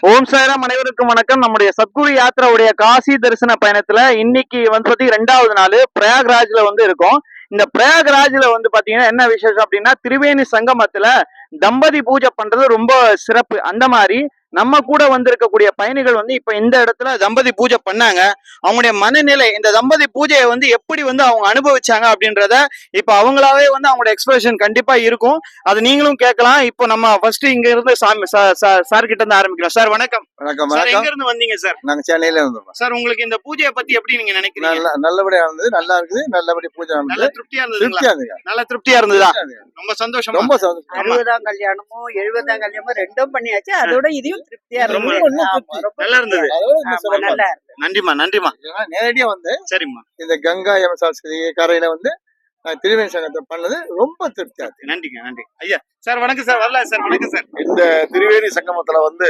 ஓம் சாய்ராம், அனைவருக்கும் வணக்கம். நம்முடைய சத்குரு யாத்திராவுடைய காசி தரிசன பயணத்துல இன்னைக்கு வந்து பாத்தீங்கன்னா 2வது நாள் பிரயாக்ராஜ்ல வந்து இருக்கோம். இந்த பிரயாக்ராஜ்ல வந்து பாத்தீங்கன்னா என்ன விசேஷம் அப்படின்னா, திரிவேணி சங்கமத்துல தம்பதி பூஜை பண்றது ரொம்ப சிறப்பு. அந்த மாதிரி நம்ம கூட வந்திருக்கக்கூடிய பயணிகள் வந்து இப்ப இந்த இடத்துல தம்பதி பூஜை பண்ணாங்க. அவங்களுடைய மனநிலை, இந்த தம்பதி பூஜையை வந்து எப்படி வந்து அவங்க அனுபவிச்சாங்க அப்படின்றத இப்ப அவங்களாவே வந்து அவங்களோட எக்ஸ்பிரஷன் கண்டிப்பா இருக்கும். அது நீங்களும் கேட்கலாம். இப்போ நம்ம ஃபர்ஸ்ட் இங்க இருந்து சார் கிட்ட இருந்து ஆரம்பிக்கலாம். சார் வணக்கம். வணக்கம். சார் எங்க இருந்து வந்தீங்க சார்? நாங்க சென்னையில இருந்தோம் சார், உங்களுக்கு இந்த பூஜையை பத்தி எப்படி நீங்க நினைக்கிறீங்க? நல்லபடியா இருந்தது, நல்லா இருக்குது, நல்லபடி பூஜை நல்ல திருப்தியா இருந்ததுங்களா? இருந்தது. நல்ல திருப்தியா இருந்ததா? ரொம்ப சந்தோஷம். ரொம்ப சந்தோஷம். 60ஆம் கல்யாணமும் 70ஆம் கல்யாணமும் ரெண்டும் பண்ணியாச்சு. அதோட இதையும் திருப்தியா ரொம்ப நல்லா இருந்தது. நல்லா நன்றிமா, நன்றிமா. நேரடியா வந்து சரிம்மா. இந்த கங்கா யமுசாஸ்திரி கரையில வந்து திரிவேணி சங்கத்தை பண்ணது ரொம்ப திருப்தியா இருக்கு. நன்றிங்க, நன்றி ஐயா. சார் வணக்கம் சார். வரல சார். வணக்கம் சார். இந்த திரிவேணி சங்கமத்துல வந்து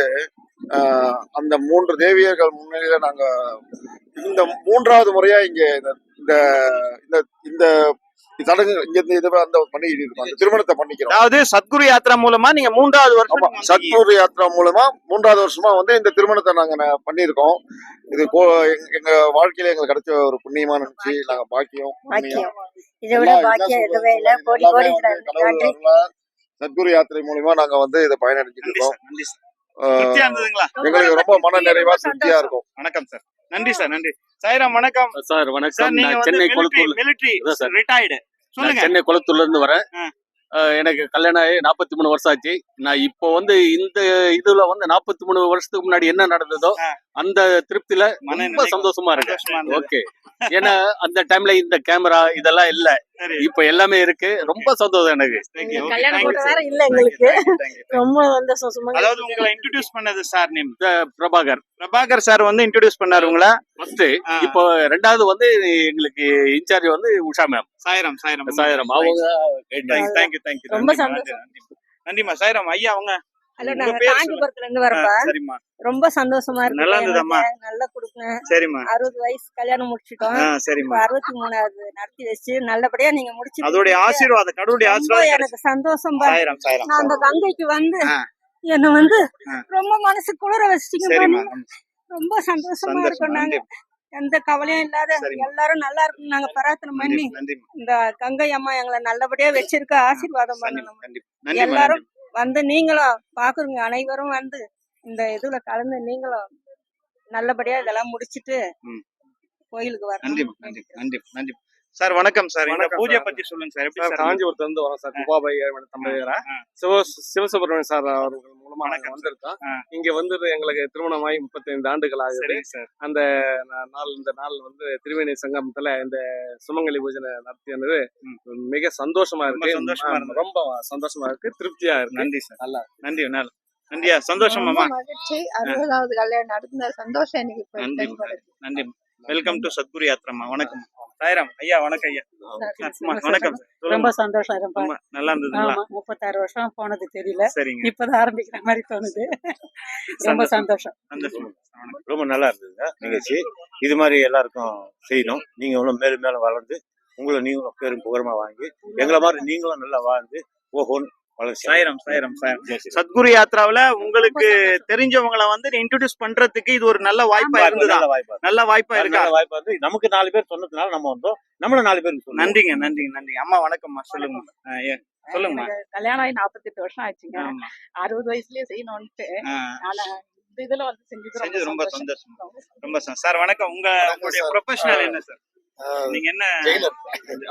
அந்த 3 தேவியர்கள் முன்னிலையில நாங்க இந்த 3வது முறையா இங்க இந்த இந்த சடங்கு இங்க அந்த பண்ணிட்டு இருக்கோம். அந்த திருமணத்தை பண்ணிக்கிறோம். அதாவது சத்குரு யாத்திரா மூலமா நீங்க 3வது வருஷம் சத்குரு யாத்திரா மூலமா 3வது வருஷமா வந்து இந்த திருமணத்தை நாங்க பண்ணிருக்கோம். இது எங்க வாழ்க்கையில எங்களுக்கு கிடைச்ச ஒரு புண்ணியமா நினைச்சு நாங்க பாக்கியம். சத்குரு யாத்திரை மூலமா நாங்க வந்து இதை பயனடைஞ்சிட்டு இருக்கோம். எங்களுக்கு ரொம்ப மன நிறைவா திருப்தியா இருக்கும். வணக்கம் சார். நன்றி சார். நன்றி. சாய்ராம் வணக்கம் சார். வணக்கம். சென்னை கொளத்தூர் ரிட்டையர்டு. சொல்லுங்க. சென்னை கொளத்தூர்ல இருந்து வரேன். எனக்கு கல்யாணம் ஆகி 43 வருஷம் ஆச்சு. நான் இப்போ வந்து இந்த இதுல வந்து 43 வருஷத்துக்கு முன்னாடி என்ன நடந்ததோ அந்த திருப்தியில ரொம்ப சந்தோஷமா இருக்கு. ஓகே. ஏன்னா அந்த டைம்ல இந்த கேமரா இதெல்லாம் இல்ல, இப்ப எல்லாமே இருக்கு. ரொம்ப சந்தோஷம் எனக்கு. ரொம்ப சந்தோஷமா. அதாவது உங்களை இன்ட்ரோடியூஸ் பண்ணது சார் நேம் பிரபாகர் சார் வந்து இன்ட்ரோடியூஸ் பண்ணாரு உங்களை ஃபர்ஸ்ட். இப்போ 2வது வந்து எங்களுக்கு இன்சார்ஜ் வந்து உஷா மேம். சாய்ராம். அவங்க தேங்க்யூ. ரொம்ப சந்தோஷம். நன்றிமா. சாய்ராம் ஐயா. அவங்க காஞ்சிபுரத்துல இருந்து வரப்பா. சரிம்மா. ரொம்ப சந்தோஷமா இருக்கு. நல்லா இருந்ததம்மா. நல்லா கொடுங்க. சரிம்மா. 60 வயசு கல்யாணம் முடிச்சிட்டோம். சரிம்மா. 63வது நடத்தி வச்சு நல்லபடியா நீங்க முடிச்சு அதோட ஆசீர்வாதம், கடவுளுடைய ஆசீர்வாதம் எனக்கு சந்தோஷம். சாய்ராம். நான் அந்த கங்கைக்கு வந்து என்ன வந்து ரொம்ப மனசு குளிர வச்சிட்டீங்க. ரொம்ப சந்தோஷமா இருக்கோம். நாங்க எந்த கவலையும் இல்லாத எல்லாரும் நல்லா இருக்கும் நாங்க பிரார்த்தனை பண்ணி இந்த கங்கை அம்மா எங்களை நல்லபடியா வச்சிருக்க ஆசீர்வாதம் பண்ணணும். எல்லாரும் வந்து நீங்களும் பாக்குறீங்க, அனைவரும் வந்து இந்த இதுல கலந்து நீங்களும் நல்லபடியா இதெல்லாம் முடிச்சிட்டு கோயிலுக்கு வரணும். நன்றி சார். வணக்கம் சார். இந்த பூஜை பத்தி சொல்லுங்க சார். எப்படி சார்? காஞ்சிபுரத்துல இருந்து வரோம் சார். குபாபாய் தம்பதியரா சிவசுப்ரமணியன் சார் அவர்கள் மூலமா நாங்க வந்திருக்கோம். இங்க வந்து எங்களுக்கு திருமணமாகி 35 ஆண்டுகள் ஆகுது. அந்த இந்த நாள் வந்து திரிவேணி சங்கமத்துல இந்த சுமங்கலி பூஜை நடத்தியது மிக சந்தோஷமா இருக்கு. ரொம்ப சந்தோஷமா இருக்கு, திருப்தியா இருக்கு. நன்றி சார். நல்லா நன்றியா. சந்தோஷமாமா. மகிழ்ச்சி. 60வது கல்யாணம் நடந்த சந்தோஷம் எனக்கு. நன்றி. வெல்கம் டு சத்குரு யாத்திரமா. வணக்கம். சாய்ராம் ஐயா. வணக்கம் ஐயா. வணக்கம். ரொம்ப சந்தோஷம். நல்லா இருந்ததுங்களா? 36 வருஷம் போனது தெரியல. சரிங்க. இப்பதான் ஆரம்பிக்கிற மாதிரி தோணுது. ரொம்ப சந்தோஷம். ரொம்ப நல்லா இருந்ததுங்க நிகழ்ச்சி. இது மாதிரி எல்லாருக்கும் செய்யணும். நீங்க மேலும் மேலும் வளர்ந்து உங்களை நீங்களும் பேரும் புகழமா வாங்கி எங்களை மாதிரி நீங்களும் நல்லா வாழ்ந்து ஓஹோன்னு. சாய்ராம். சத்குரு யாத்ராவில உங்களுக்கு தெரிஞ்சவங்களை வந்து இன்ட்ரோடியூஸ் பண்றதுக்கு இது ஒரு நல்ல வாய்ப்பா இருந்ததா? நல்ல வாய்ப்பா இருக்கா? வாய்ப்பா இருந்து நமக்கு 4 பேர் சொன்னதுனால நம்ம வந்தோம். நம்மளும் 4 பேருக்கு நன்றிங்க. அம்மா வணக்கம்மா. சொல்லுங்க. சொல்லுங்க. கல்யாணம் ஆகி 48 வருஷம் ஆச்சுங்க. 60 வயசுலயே செய்யணும்ட்டு இதுல வந்து செஞ்சது ரொம்ப சந்தோஷம். சார் வணக்கம். உங்களுடைய ப்ரொஃபஷனல் என்ன சார்? நீங்க என்ன?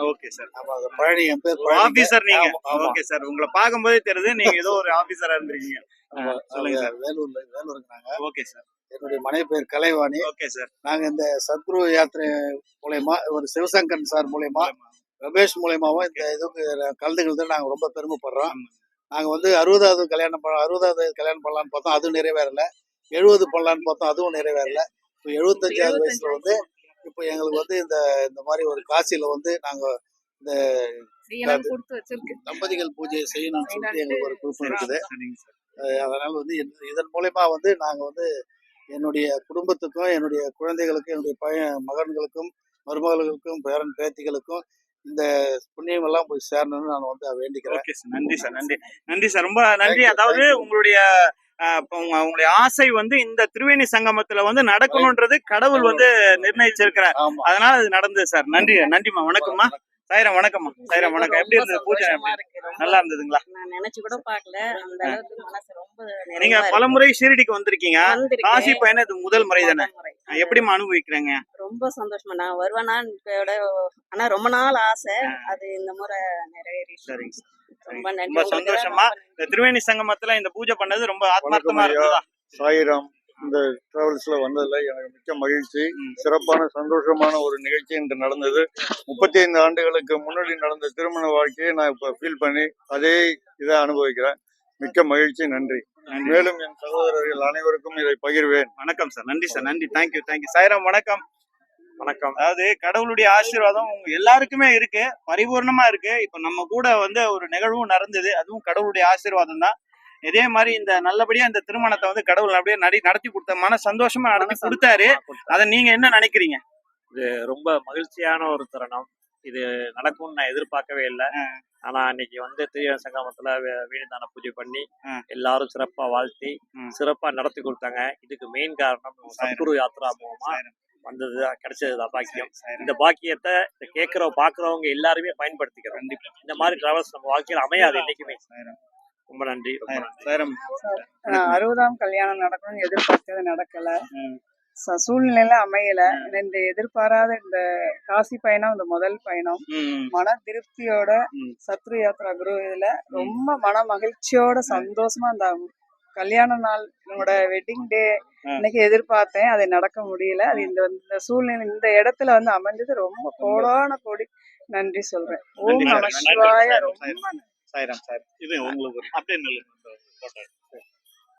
Okay sir. பழனி என் பேர் ஆபீசர் நீங்க. Okay sir. உங்களை பாக்கும்போதே தெரியுது நீங்க ஏதோ ஒரு ஆபீசரா இருந்திருக்கீங்க. சொல்லுங்க சார். வேலூர்ல. Okay sir. என்னுடைய மனைவி பேர் கலைவாணி. Okay sir. நாங்க இந்த சத்குரு யாத்திரை மூலயமா ஒரு சிவசங்கரன் சார் மூலயமா ரமேஷ் மூலயமாவும் இந்த இதுக்கு கலந்துக்கிறது நாங்க ரொம்ப பெருமைப்படுறோம். நாங்க வந்து 60வது கல்யாணம் பண்ணலான்னு பார்த்தோம், அதுவும் நிறைவேறல. 70 பண்ணலான்னு பார்த்தோம், அதுவும் நிறைவேறல. இப்போ 75வது வயசுல வந்து இப்போ எங்களுக்கு வந்து இந்த மாதிரி ஒரு காசியில வந்து நாங்க இந்த தம்பதிகள் பூஜையை செய்யணும்னு சொல்லிட்டு எங்களுக்கு ஒரு விருப்பம் இருக்குது. அதனால வந்து இதன் மூலயமா வந்து நாங்க வந்து என்னுடைய குடும்பத்துக்கும் என்னுடைய குழந்தைகளுக்கும் என்னுடைய மகன்களுக்கும் மருமகளுக்கும் பேரன் பேத்திகளுக்கும் இந்த புண்ணியம் எல்லாம் போய் சேரணும்னு நான் வந்து வேண்டிக்கிறேன். நன்றி சார். ரொம்ப நன்றி. அதாவது உங்களுடைய இப்ப உங்களுடைய ஆசை வந்து இந்த திரிவேணி சங்கமத்துல வந்து நடக்கணும்ன்றது கடவுள் வந்து நிர்ணயிச்சிருக்கிறார். ஆமா. அதனால அது நடந்தது சார். நன்றிமா, வணக்கம்மா. சாயிரம் வணக்கம்மா. சாயிரம் வணக்கம். எப்படி இருந்தது பூஜை? நல்லா இருந்ததுங்களா? நான் நினைச்சு கூட பார்க்கல. அந்த அளவுக்கு மனசு ரொம்ப நீங்க நிறைவா இருக்கு. பலமுறை ஷீரடிக்கு வந்திருக்கீங்க. வந்திருக்கேன். காசி பயணம் இது முதல் முறை தானே? முதல் முறை. எப்படிமா அனுபவிக்கிறீங்க? ரொம்ப சந்தோஷமா நான் வருவேனான்னு கூட ஆனா ரொம்ப நாள் ஆசை. அது இந்த முறை நிறைவேறிச்சு. சரிங்க. ரொம்ப நன்றி. ரொம்ப சந்தோஷமா இந்த திரிவேணி சங்கமத்துல இந்த பூஜை பண்ணது ரொம்ப ஆத்மார்த்தமா இருந்ததா? சாயிராம். இந்த டிராவல்ஸ்ல வந்ததுல எனக்கு மிக்க மகிழ்ச்சி. சிறப்பான சந்தோஷமான ஒரு நிகழ்ச்சி இன்று நடந்தது. 35 ஆண்டுகளுக்கு முன்னாடி நடந்த திருமண வாழ்க்கையை நான் இப்ப ஃபீல் பண்ணி அதே இதை அனுபவிக்கிறேன். மிக்க மகிழ்ச்சி. நன்றி. மேலும் என் சகோதரர்கள் அனைவருக்கும் இதை பகிர்வேன். வணக்கம் சார். நன்றி சார். நன்றி. தேங்க்யூ. சாயிரம் வணக்கம். வணக்கம். அதாவது கடவுளுடைய ஆசீர்வாதம் உங்க எல்லாருக்குமே இருக்கு, பரிபூர்ணமா இருக்கு. இப்ப நம்ம கூட வந்து ஒரு நிகழ்வும் நடந்தது, அதுவும் கடவுளுடைய ஆசீர்வாதம் தான். இதே மாதிரி இந்த நல்லபடியா இந்த திருமணத்தை வந்து கடவுள் அப்படியே நடத்தி கொடுத்த மன சந்தோஷமா நடத்தி கொடுத்தாரு. அதை நீங்க என்ன நினைக்கிறீங்க? இது ரொம்ப மகிழ்ச்சியான ஒரு தருணம். இது நடக்கும்னு நான் எதிர்பார்க்கவே இல்லை. ஆனா இன்னைக்கு வந்து திரிவேணி சங்கமத்துல வீடுதான பூஜை பண்ணி எல்லாரும் சிறப்பா வாழ்த்தி சிறப்பா நடத்தி கொடுத்தாங்க. இதுக்கு மெயின் காரணம் சத்குரு யாத்ரா மூலமா வந்தது, கிடைச்சதுதான் பாக்கியம். இந்த பாக்கியத்தை பாக்குறவங்க எல்லாருமே பயன்படுத்திக்கிறோம். இந்த மாதிரி டிராவல்ஸ் நம்ம வாழ்க்கையில அமையாது என்னைக்குமே. ரொம்ப நன்றி. 60ஆம் கல்யாணம் நடக்கணும்னு எதிர்பார்த்தது நடக்கல. சூழ்நிலை அமையல. இந்த எதிர்பாராத இந்த காசி பயணம் இந்த முதல் பயணம் மன திருப்தியோட சத்ரு யாத்ரா குரு இதுல ரொம்ப மன மகிழ்ச்சியோட சந்தோஷமா அந்த கல்யாண நாள் என்னோட வெட்டிங் டே இன்னைக்கு எதிர்பார்த்தேன். அது நடக்க முடியல. அது இந்த சூழ்நிலை இந்த இடத்துல வந்து அமைஞ்சது ரொம்ப கோடி நன்றி சொல்றேன். ஓம் நம சிவாய. ரொம்ப சாயிரம். இது உங்களுக்கு அப்படியே